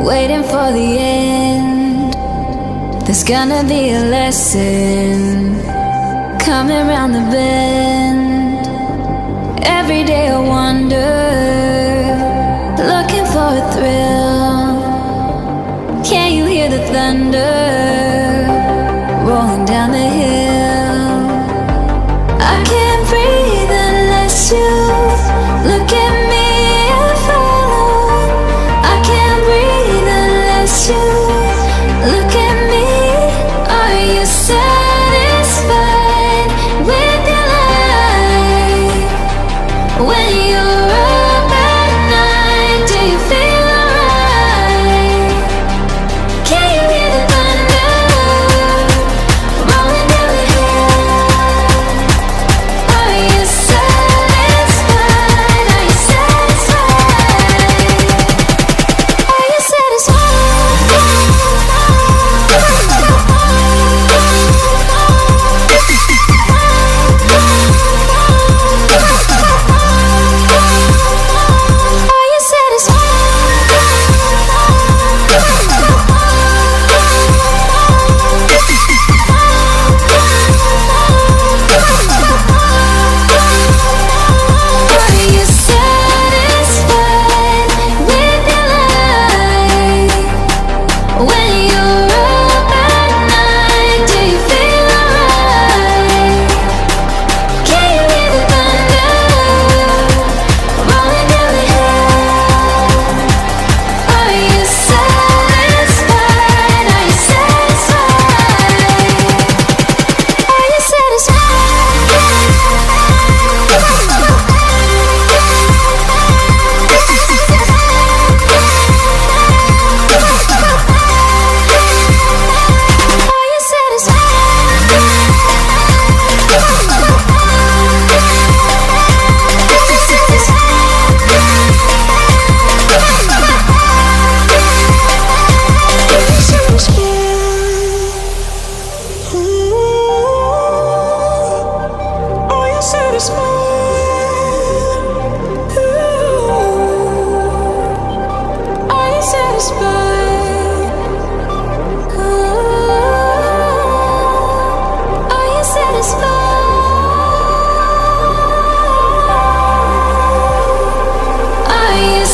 waiting for the end. There's gonna be a lesson coming round the bend. Every day I wonder, looking for a thrill. Can you hear the thunder rolling down the hill? I can't breathe unless you look at me and follow. I can't breathe unless you look at me. Are you satisfied with your life? When you're up at night, do you feel alright? Can you hear the thunder rolling down the hill? Are you satisfied? Are you satisfied? Are you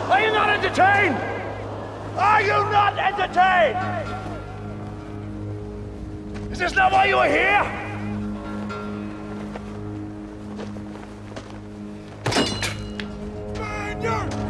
Are you not entertained? Are you not entertained? Is this not why you are here? Burn your